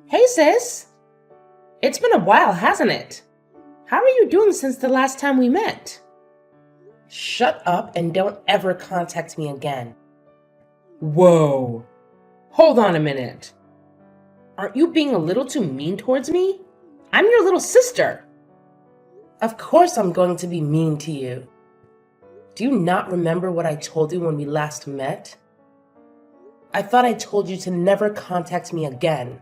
Hey sis! It's been a while, hasn't it? How are you doing since the last time we met? Shut up and don't ever contact me again. Whoa! Hold on a minute. Aren't you being a little too mean towards me? I'm your little sister. Of course I'm going to be mean to you. Do you not remember what I told you when we last met? I thought I told you to never contact me again.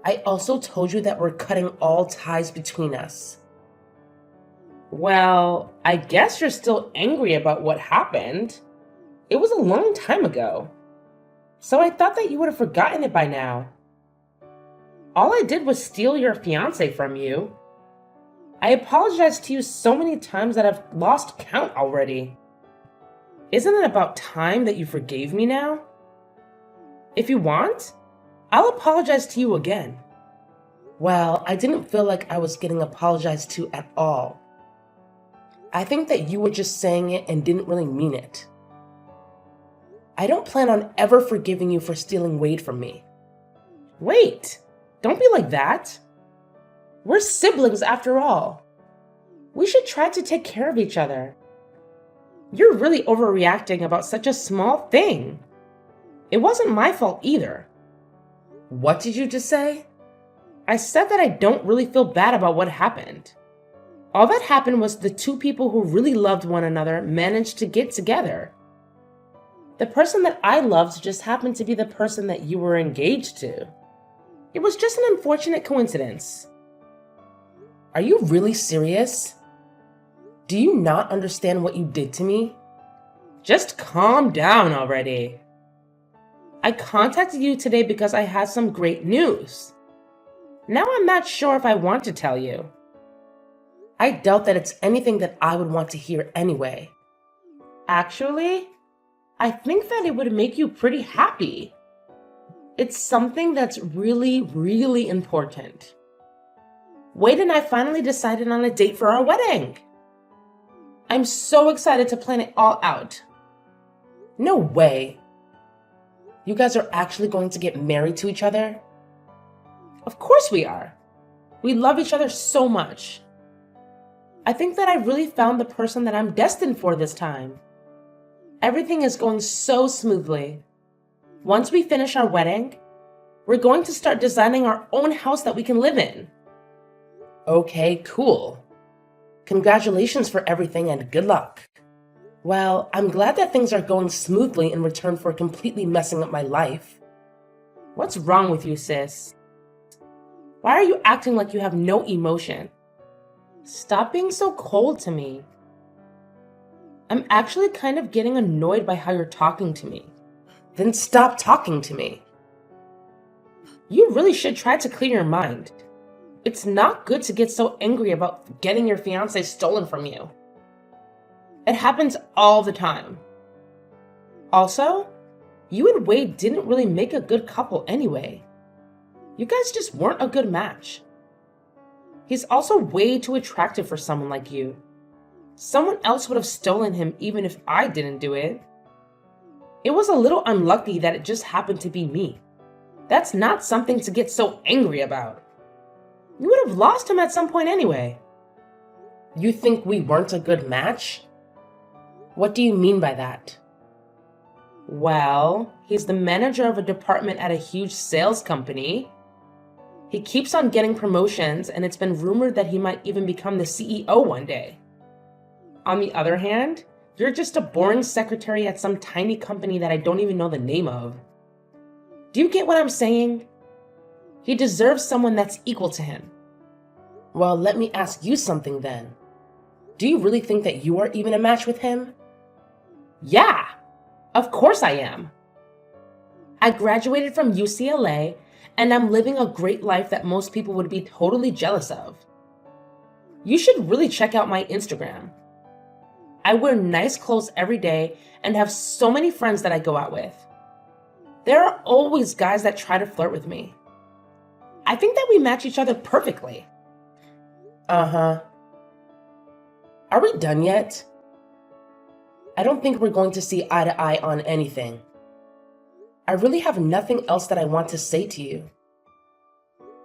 I also told you that we're cutting all ties between us. Well, I guess you're still angry about what happened. It was a long time ago. So I thought that you would have forgotten it by now. All I did was steal your fiancé from you. I apologized to you so many times that I've lost count already. Isn't it about time that you forgave me now? If you want, I'll apologize to you again. Well, I didn't feel like I was getting apologized to at all. I think that you were just saying it and didn't really mean it. I don't plan on ever forgiving you for stealing Wade from me. Wait, don't be like that. We're siblings after all. We should try to take care of each other. You're really overreacting about such a small thing. It wasn't my fault either. What did you just say? I said that I don't really feel bad about what happened. All that happened was the two people who really loved one another managed to get together. The person that I loved just happened to be the person that you were engaged to. It was just an unfortunate coincidence. Are you really serious? Do you not understand what you did to me? Just calm down already. I contacted you today because I had some great news. Now I'm not sure if I want to tell you. I doubt that it's anything that I would want to hear anyway. Actually, I think that it would make you pretty happy. It's something that's really, really important. Wade and I finally decided on a date for our wedding. I'm so excited to plan it all out. No way. You guys are actually going to get married to each other? Of course we are. We love each other so much. I think that I really found the person that I'm destined for this time. Everything is going so smoothly. Once we finish our wedding, we're going to start designing our own house that we can live in. Okay, cool. Congratulations for everything and good luck. Well, I'm glad that things are going smoothly in return for completely messing up my life. What's wrong with you, sis? Why are you acting like you have no emotion? Stop being so cold to me. I'm actually kind of getting annoyed by how you're talking to me. Then stop talking to me. You really should try to clear your mind. It's not good to get so angry about getting your fiancé stolen from you. It happens all the time. Also, you and Wade didn't really make a good couple anyway. You guys just weren't a good match. He's also way too attractive for someone like you. Someone else would have stolen him even if I didn't do it. It was a little unlucky that it just happened to be me. That's not something to get so angry about. You would have lost him at some point anyway. You think we weren't a good match? What do you mean by that? Well, he's the manager of a department at a huge sales company. He keeps on getting promotions, and it's been rumored that he might even become the CEO one day. On the other hand, you're just a boring secretary at some tiny company that I don't even know the name of. Do you get what I'm saying? He deserves someone that's equal to him. Well, let me ask you something then. Do you really think that you are even a match with him? Yeah, of course I am. I graduated from UCLA, and I'm living a great life that most people would be totally jealous of. You should really check out my Instagram. I wear nice clothes every day and have so many friends that I go out with. There are always guys that try to flirt with me. I think that we match each other perfectly. Uh-huh. Are we done yet? I don't think we're going to see eye to eye on anything. I really have nothing else that I want to say to you.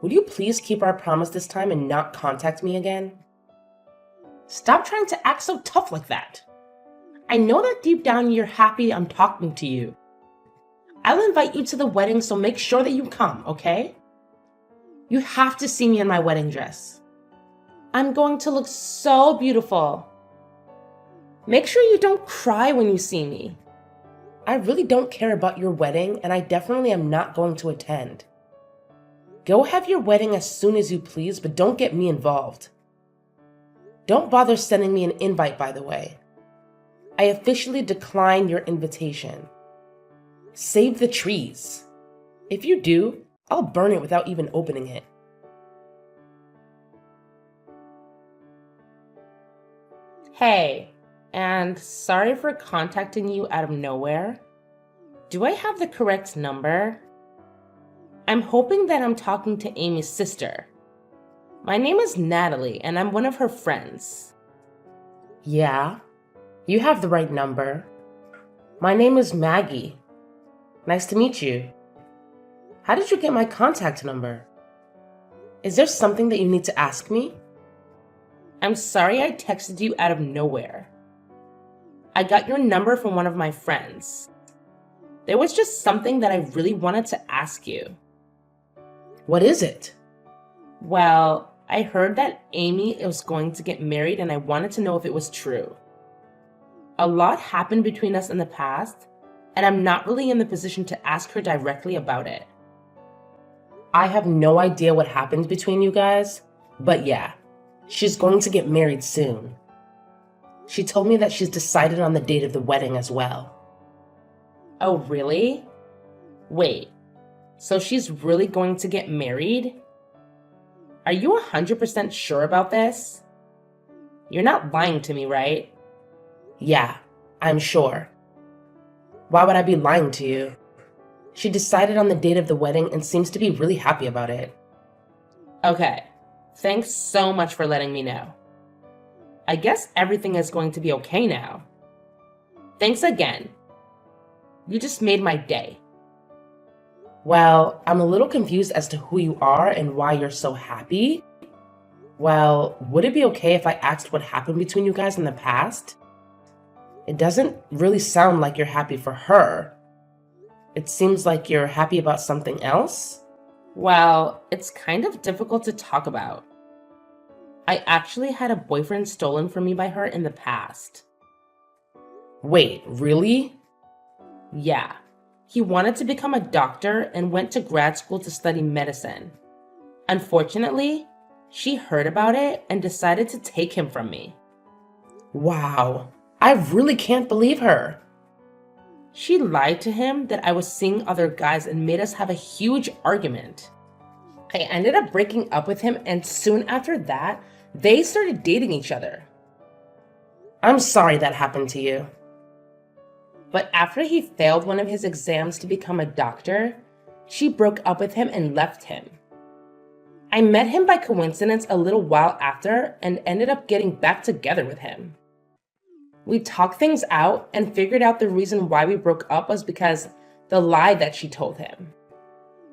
Would you please keep our promise this time and not contact me again? Stop trying to act so tough like that. I know that deep down you're happy I'm talking to you. I'll invite you to the wedding, so make sure that you come, okay? You have to see me in my wedding dress. I'm going to look so beautiful. Make sure you don't cry when you see me. I really don't care about your wedding, and I definitely am not going to attend. Go have your wedding as soon as you please, but don't get me involved. Don't bother sending me an invite, by the way. I officially decline your invitation. Save the trees. If you do, I'll burn it without even opening it. Hey, and sorry for contacting you out of nowhere. Do I have the correct number? I'm hoping that I'm talking to Amy's sister. My name is Natalie, and I'm one of her friends. Yeah, you have the right number. My name is Maggie. Nice to meet you. How did you get my contact number? Is there something that you need to ask me? I'm sorry I texted you out of nowhere. I got your number from one of my friends. There was just something that I really wanted to ask you. What is it? Well, I heard that Amy was going to get married, and I wanted to know if it was true. A lot happened between us in the past, and I'm not really in the position to ask her directly about it. I have no idea what happened between you guys, but yeah, she's going to get married soon. She told me that she's decided on the date of the wedding as well. Oh, really? Wait, so she's really going to get married? Are you 100% sure about this? You're not lying to me, right? Yeah, I'm sure. Why would I be lying to you? She decided on the date of the wedding and seems to be really happy about it. Okay, thanks so much for letting me know. I guess everything is going to be okay now. Thanks again. You just made my day. Well, I'm a little confused as to who you are and why you're so happy. Well, would it be okay if I asked what happened between you guys in the past? It doesn't really sound like you're happy for her. It seems like you're happy about something else. Well, it's kind of difficult to talk about. I actually had a boyfriend stolen from me by her in the past. Wait, really? Yeah. He wanted to become a doctor and went to grad school to study medicine. Unfortunately, she heard about it and decided to take him from me. Wow, I really can't believe her. She lied to him that I was seeing other guys and made us have a huge argument. I ended up breaking up with him, and soon after that, they started dating each other. I'm sorry that happened to you. But after he failed one of his exams to become a doctor, she broke up with him and left him. I met him by coincidence a little while after and ended up getting back together with him. We talked things out and figured out the reason why we broke up was because the lie that she told him.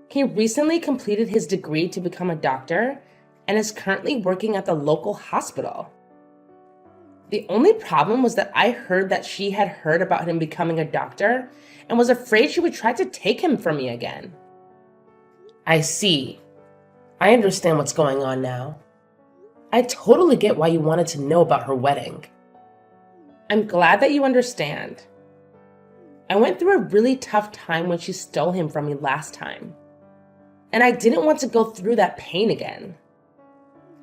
He recently completed his degree to become a doctor and is currently working at the local hospital. The only problem was that I heard that she had heard about him becoming a doctor and was afraid she would try to take him from me again. I see. I understand what's going on now. I totally get why you wanted to know about her wedding. I'm glad that you understand. I went through a really tough time when she stole him from me last time, and I didn't want to go through that pain again.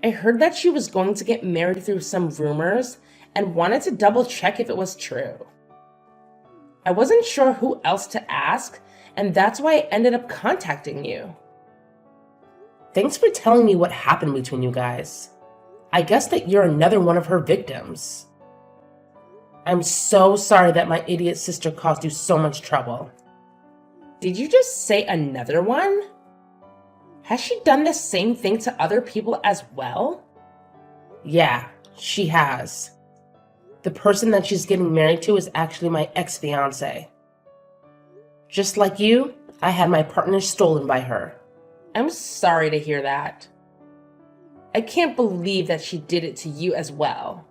I heard that she was going to get married through some rumors and wanted to double check if it was true. I wasn't sure who else to ask, and that's why I ended up contacting you. Thanks for telling me what happened between you guys. I guess that you're another one of her victims. I'm so sorry that my idiot sister caused you so much trouble. Did you just say another one? Has she done the same thing to other people as well? Yeah, she has. The person that she's getting married to is actually my ex-fiance. Just like you, I had my partner stolen by her. I'm sorry to hear that. I can't believe that she did it to you as well.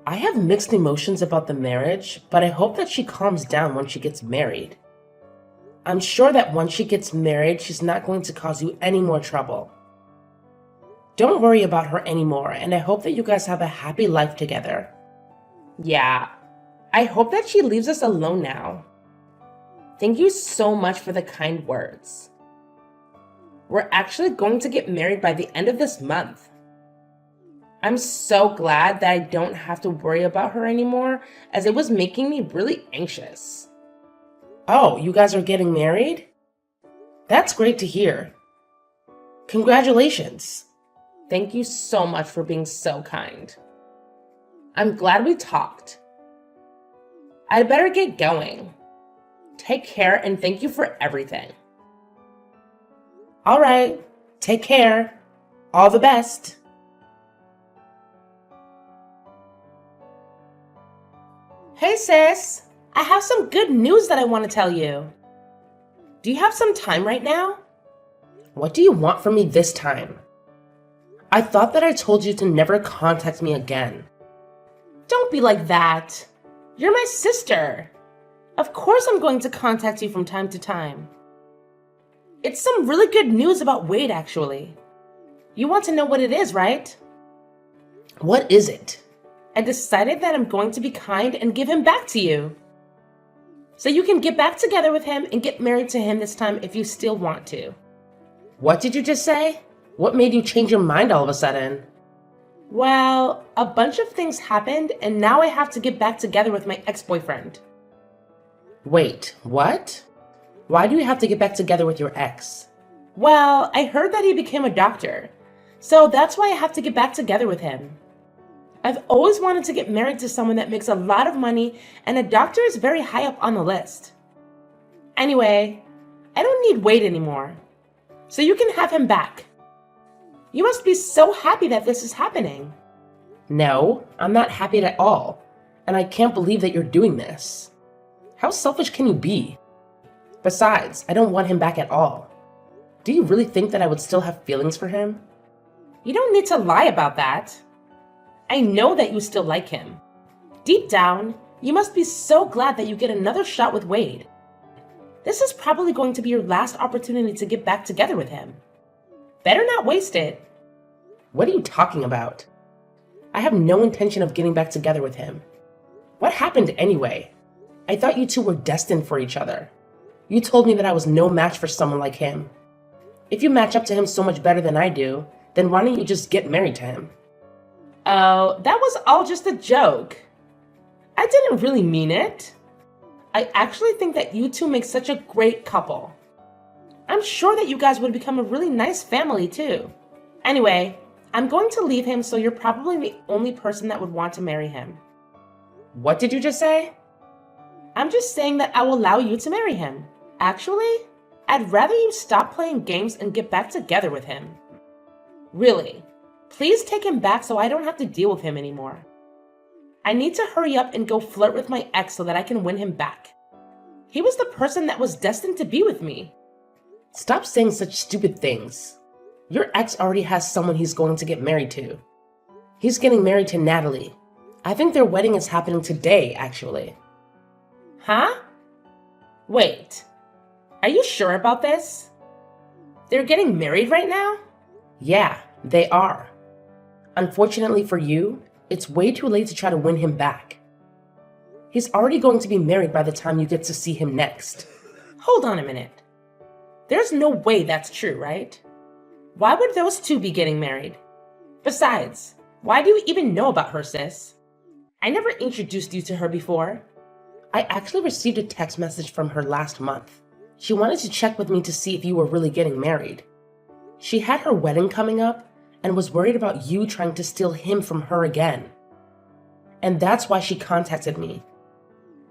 I have mixed emotions about the marriage, but I hope that she calms down when she gets married. I'm sure that once she gets married, she's not going to cause you any more trouble. Don't worry about her anymore, and I hope that you guys have a happy life together. Yeah, I hope that she leaves us alone now. Thank you so much for the kind words. We're actually going to get married by the end of this month. I'm so glad that I don't have to worry about her anymore, as it was making me really anxious. Oh, you guys are getting married? That's great to hear. Congratulations. Thank you so much for being so kind. I'm glad we talked. I'd better get going. Take care and thank you for everything. All right, take care. All the best. Hey sis, I have some good news that I want to tell you. Do you have some time right now? What do you want from me this time? I thought that I told you to never contact me again. Don't be like that. You're my sister. Of course I'm going to contact you from time to time. It's some really good news about Wade, actually. You want to know what it is, right? What is it? I decided that I'm going to be kind and give him back to you. So you can get back together with him and get married to him this time if you still want to. What did you just say? What made you change your mind all of a sudden? Well, a bunch of things happened and now I have to get back together with my ex-boyfriend. Wait, what? Why do you have to get back together with your ex? Well, I heard that he became a doctor, so that's why I have to get back together with him. I've always wanted to get married to someone that makes a lot of money, and a doctor is very high up on the list. Anyway, I don't need Wade anymore, so you can have him back. You must be so happy that this is happening. No, I'm not happy at all, and I can't believe that you're doing this. How selfish can you be? Besides, I don't want him back at all. Do you really think that I would still have feelings for him? You don't need to lie about that. I know that you still like him. Deep down, you must be so glad that you get another shot with Wade. This is probably going to be your last opportunity to get back together with him. Better not waste it. What are you talking about? I have no intention of getting back together with him. What happened anyway? I thought you two were destined for each other. You told me that I was no match for someone like him. If you match up to him so much better than I do, then why don't you just get married to him? Oh, that was all just a joke. I didn't really mean it. I actually think that you two make such a great couple. I'm sure that you guys would become a really nice family too. Anyway, I'm going to leave him, so you're probably the only person that would want to marry him. What did you just say? I'm just saying that I will allow you to marry him. Actually, I'd rather you stop playing games and get back together with him. Really, please take him back so I don't have to deal with him anymore. I need to hurry up and go flirt with my ex so that I can win him back. He was the person that was destined to be with me. Stop saying such stupid things. Your ex already has someone he's going to get married to. He's getting married to Natalie. I think their wedding is happening today, actually. Huh? Wait, are you sure about this? They're getting married right now? Yeah, they are. Unfortunately for you, it's way too late to try to win him back. He's already going to be married by the time you get to see him next. Hold on a minute. There's no way that's true, right? Why would those two be getting married? Besides, why do you even know about her, sis? I never introduced you to her before. I actually received a text message from her last month. She wanted to check with me to see if you were really getting married. She had her wedding coming up and was worried about you trying to steal him from her again. And that's why she contacted me.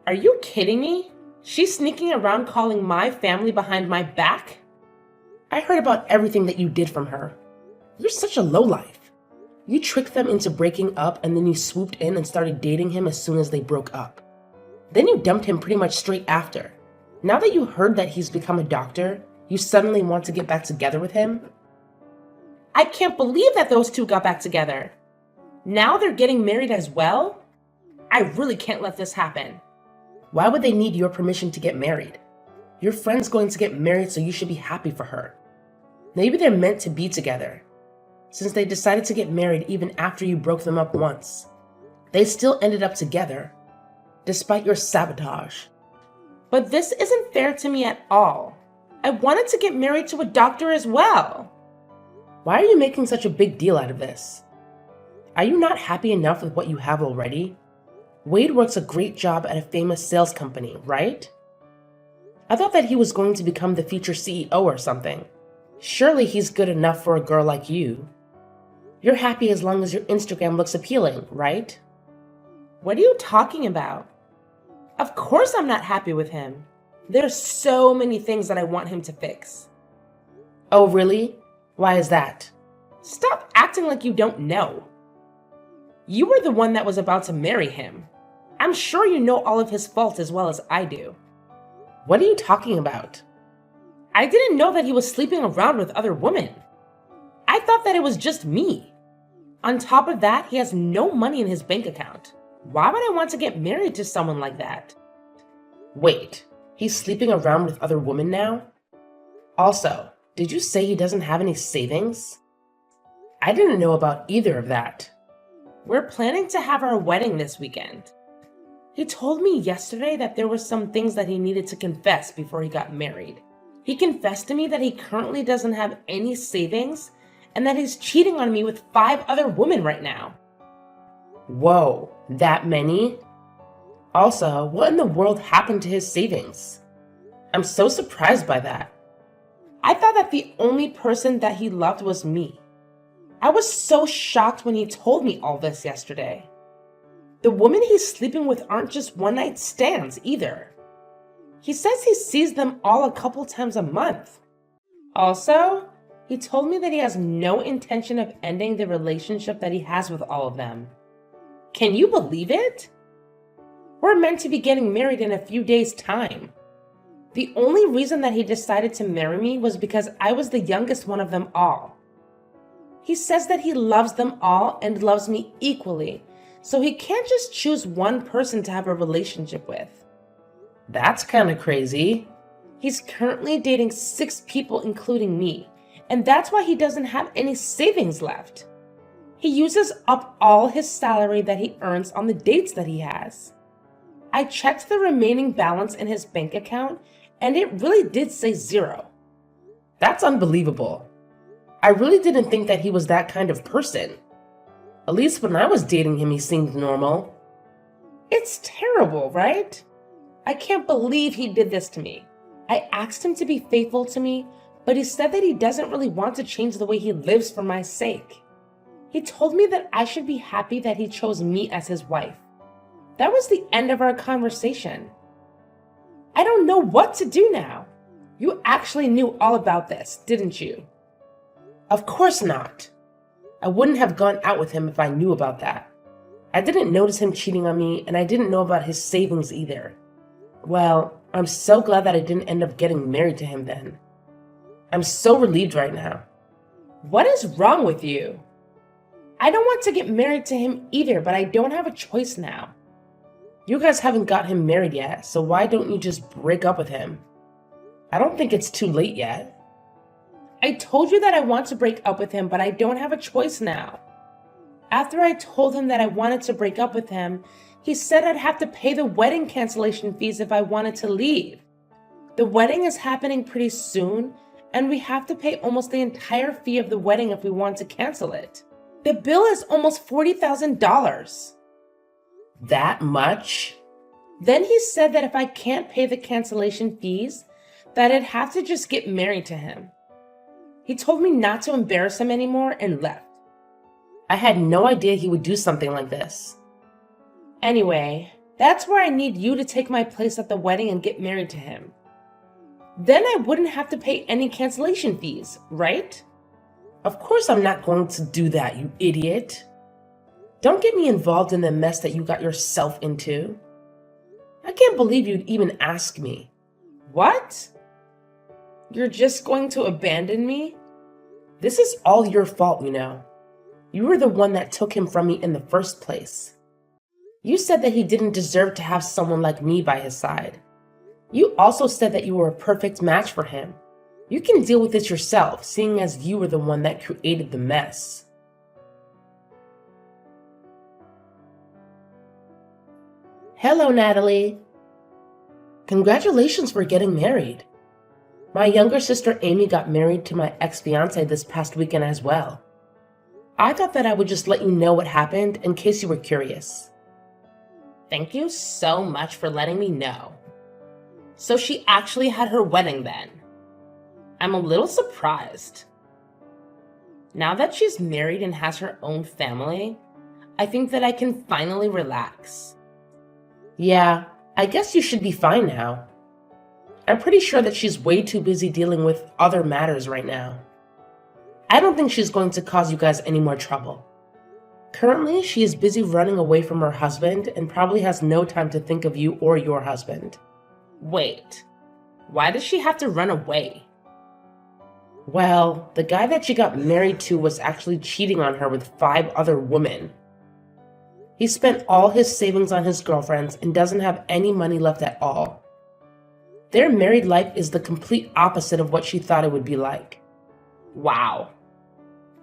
Are you kidding me? She's sneaking around calling my family behind my back? I heard about everything that you did from her. You're such a lowlife. You tricked them into breaking up and then you swooped in and started dating him as soon as they broke up. Then you dumped him pretty much straight after. Now that you heard that he's become a doctor, You suddenly want to get back together with him? I can't believe that those two got back together. Now they're getting married as well? I really can't let this happen. Why would they need your permission to get married? Your friend's going to get married, so you should be happy for her. Maybe they're meant to be together. Since they decided to get married even after you broke them up once, they still ended up together, despite your sabotage. But this isn't fair to me at all. I wanted to get married to a doctor as well. Why are you making such a big deal out of this? Are you not happy enough with what you have already? Wade works a great job at a famous sales company, right? I thought that he was going to become the future CEO or something. Surely he's good enough for a girl like you. You're happy as long as your Instagram looks appealing, right? What are you talking about? Of course I'm not happy with him. There's so many things that I want him to fix. Oh, really? Why is that? Stop acting like you don't know. You were the one that was about to marry him. I'm sure you know all of his faults as well as I do. What are you talking about? I didn't know that he was sleeping around with other women. I thought that it was just me. On top of that, he has no money in his bank account. Why would I want to get married to someone like that? Wait, he's sleeping around with other women now? Also, did you say he doesn't have any savings? I didn't know about either of that. We're planning to have our wedding this weekend. He told me yesterday that there were some things that he needed to confess before he got married. He confessed to me that he currently doesn't have any savings and that he's cheating on me with 5 other women right now. Whoa, that many? Also, what in the world happened to his savings? I'm so surprised by that. I thought that the only person that he loved was me. I was so shocked when he told me all this yesterday. The women he's sleeping with aren't just one-night stands either. He says he sees them all a couple times a month. Also, he told me that he has no intention of ending the relationship that he has with all of them. Can you believe it? We're meant to be getting married in a few days' time. The only reason that he decided to marry me was because I was the youngest one of them all. He says that he loves them all and loves me equally, so he can't just choose one person to have a relationship with. That's kind of crazy. He's currently dating 6 people, including me, and that's why he doesn't have any savings left. He uses up all his salary that he earns on the dates that he has. I checked the remaining balance in his bank account, and it really did say 0. That's unbelievable. I really didn't think that he was that kind of person. At least when I was dating him, he seemed normal. It's terrible, right? I can't believe he did this to me. I asked him to be faithful to me, but he said that he doesn't really want to change the way he lives for my sake. He told me that I should be happy that he chose me as his wife. That was the end of our conversation. I don't know what to do now. You actually knew all about this, didn't you? Of course not. I wouldn't have gone out with him if I knew about that. I didn't notice him cheating on me, and I didn't know about his savings either. Well, I'm so glad that I didn't end up getting married to him then. I'm so relieved right now. What is wrong with you? I don't want to get married to him either, but I don't have a choice now. You guys haven't got him married yet, so why don't you just break up with him? I don't think it's too late yet. I told you that I want to break up with him, but I don't have a choice now. After I told him that I wanted to break up with him, he said I'd have to pay the wedding cancellation fees if I wanted to leave. The wedding is happening pretty soon, and we have to pay almost the entire fee of the wedding if we want to cancel it. The bill is almost $40,000. That much? Then he said that if I can't pay the cancellation fees, that I'd have to just get married to him. He told me not to embarrass him anymore and left. I had no idea he would do something like this. Anyway, that's where I need you to take my place at the wedding and get married to him. Then I wouldn't have to pay any cancellation fees, right? Of course I'm not going to do that, you idiot. Don't get me involved in the mess that you got yourself into. I can't believe you'd even ask me. What? You're just going to abandon me? This is all your fault, you know. You were the one that took him from me in the first place. You said that he didn't deserve to have someone like me by his side. You also said that you were a perfect match for him. You can deal with it yourself, seeing as you were the one that created the mess. Hello, Natalie. Congratulations for getting married. My younger sister Amy got married to my ex-fiance this past weekend as well. I thought that I would just let you know what happened in case you were curious. Thank you so much for letting me know. So she actually had her wedding then. I'm a little surprised. Now that she's married and has her own family, I think that I can finally relax. Yeah, I guess you should be fine now. I'm pretty sure that she's way too busy dealing with other matters right now. I don't think she's going to cause you guys any more trouble. Currently, she is busy running away from her husband and probably has no time to think of you or your husband. Wait, why does she have to run away? Well, the guy that she got married to was actually cheating on her with 5 other women. He spent all his savings on his girlfriends and doesn't have any money left at all. Their married life is the complete opposite of what she thought it would be like. Wow,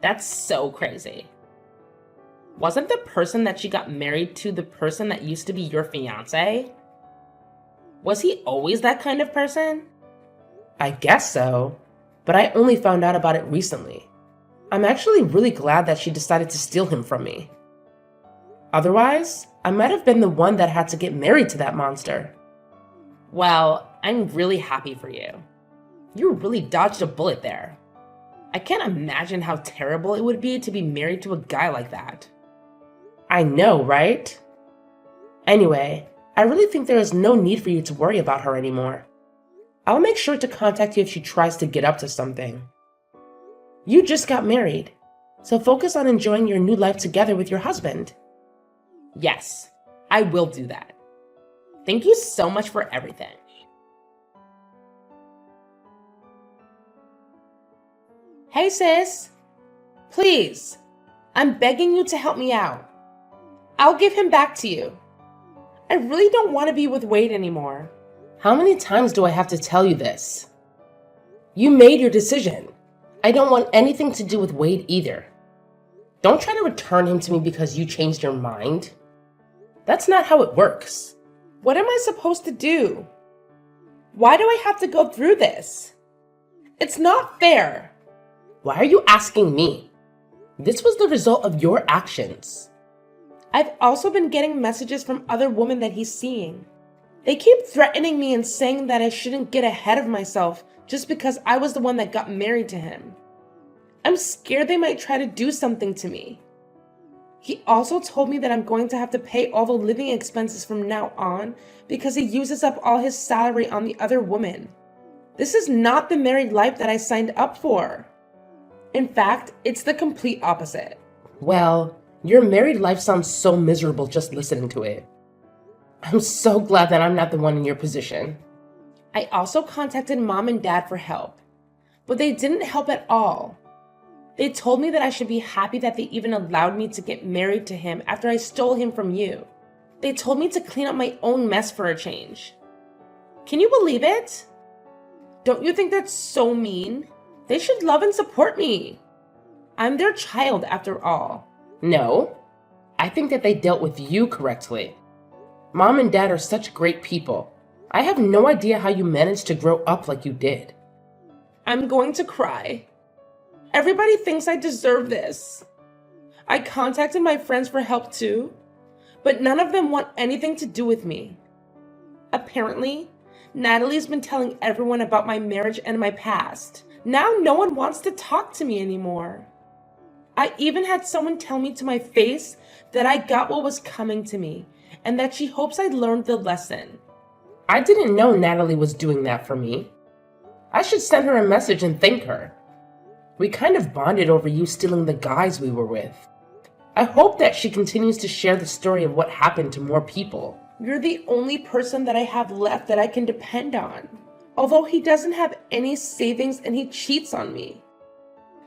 that's so crazy. Wasn't the person that she got married to the person that used to be your fiancé? Was he always that kind of person? I guess so, but I only found out about it recently. I'm actually really glad that she decided to steal him from me. Otherwise, I might have been the one that had to get married to that monster. Well, I'm really happy for you. You really dodged a bullet there. I can't imagine how terrible it would be to be married to a guy like that. I know, right? Anyway, I really think there is no need for you to worry about her anymore. I'll make sure to contact you if she tries to get up to something. You just got married, so focus on enjoying your new life together with your husband. Yes, I will do that. Thank you so much for everything. Hey sis, please, I'm begging you to help me out. I'll give him back to you. I really don't want to be with Wade anymore. How many times do I have to tell you this? You made your decision. I don't want anything to do with Wade either. Don't try to return him to me because you changed your mind. That's not how it works. What am I supposed to do? Why do I have to go through this? It's not fair. Why are you asking me? This was the result of your actions. I've also been getting messages from other women that he's seeing. They keep threatening me and saying that I shouldn't get ahead of myself just because I was the one that got married to him. I'm scared they might try to do something to me. He also told me that I'm going to have to pay all the living expenses from now on because he uses up all his salary on the other woman. This is not the married life that I signed up for. In fact, it's the complete opposite. Well, your married life sounds so miserable just listening to it. I'm so glad that I'm not the one in your position. I also contacted mom and dad for help, but they didn't help at all. They told me that I should be happy that they even allowed me to get married to him after I stole him from you. They told me to clean up my own mess for a change. Can you believe it? Don't you think that's so mean? They should love and support me. I'm their child after all. No, I think that they dealt with you correctly. Mom and dad are such great people. I have no idea how you managed to grow up like you did. I'm going to cry. Everybody thinks I deserve this. I contacted my friends for help too, but none of them want anything to do with me. Apparently, Natalie's been telling everyone about my marriage and my past. Now no one wants to talk to me anymore. I even had someone tell me to my face that I got what was coming to me and that she hopes I learned the lesson. I didn't know Natalie was doing that for me. I should send her a message and thank her. We kind of bonded over you stealing the guys we were with. I hope that she continues to share the story of what happened to more people. You're the only person that I have left that I can depend on. Although he doesn't have any savings and he cheats on me.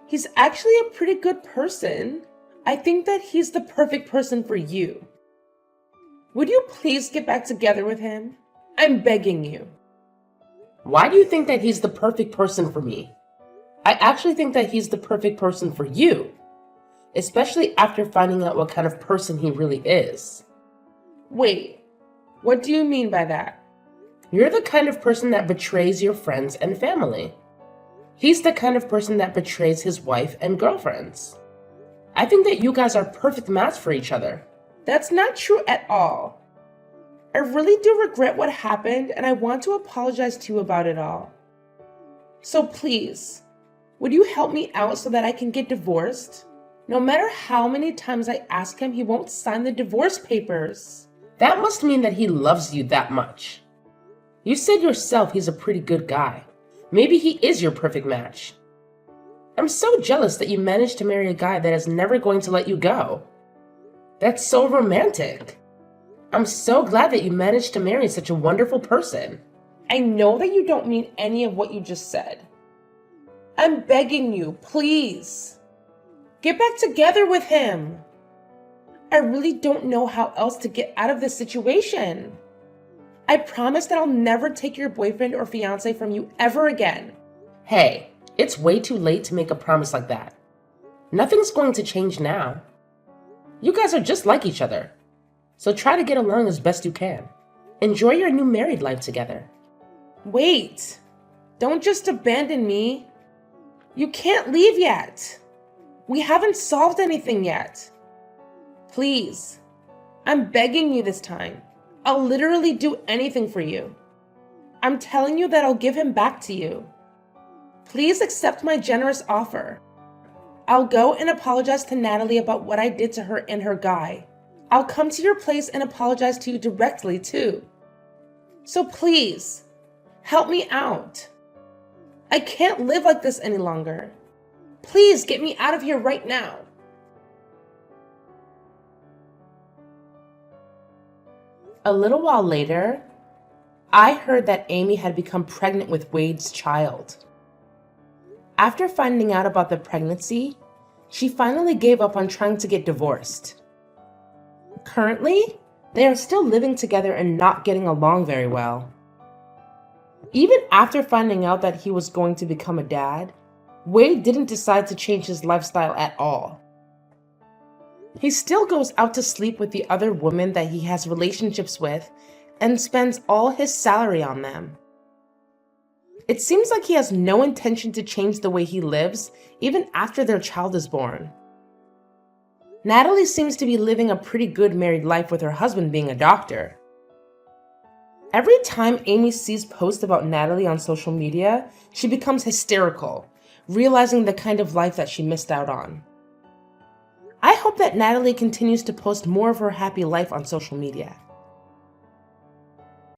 He's actually a pretty good person. I think that he's the perfect person for you. Would you please get back together with him? I'm begging you. Why do you think that he's the perfect person for me? I actually think that he's the perfect person for you, especially after finding out what kind of person he really is. Wait, what do you mean by that? You're the kind of person that betrays your friends and family. He's the kind of person that betrays his wife and girlfriends. I think that you guys are a perfect match for each other. That's not true at all. I really do regret what happened and I want to apologize to you about it all. So please, would you help me out so that I can get divorced? No matter how many times I ask him, he won't sign the divorce papers. That must mean that he loves you that much. You said yourself he's a pretty good guy. Maybe he is your perfect match. I'm so jealous that you managed to marry a guy that is never going to let you go. That's so romantic. I'm so glad that you managed to marry such a wonderful person. I know that you don't mean any of what you just said. I'm begging you, please. Get back together with him. I really don't know how else to get out of this situation. I promise that I'll never take your boyfriend or fiance from you ever again. Hey, it's way too late to make a promise like that. Nothing's going to change now. You guys are just like each other. So try to get along as best you can. Enjoy your new married life together. Wait, don't just abandon me. You can't leave yet. We haven't solved anything yet. Please, I'm begging you this time. I'll literally do anything for you. I'm telling you that I'll give him back to you. Please accept my generous offer. I'll go and apologize to Natalie about what I did to her and her guy. I'll come to your place and apologize to you directly too. So please, help me out. I can't live like this any longer. Please get me out of here right now. A little while later, I heard that Amy had become pregnant with Wade's child. After finding out about the pregnancy, she finally gave up on trying to get divorced. Currently, they are still living together and not getting along very well. Even after finding out that he was going to become a dad, Wade didn't decide to change his lifestyle at all. He still goes out to sleep with the other women that he has relationships with and spends all his salary on them. It seems like he has no intention to change the way he lives, even after their child is born. Natalie seems to be living a pretty good married life with her husband being a doctor. Every time Amy sees posts about Natalie on social media, she becomes hysterical, realizing the kind of life that she missed out on. I hope that Natalie continues to post more of her happy life on social media.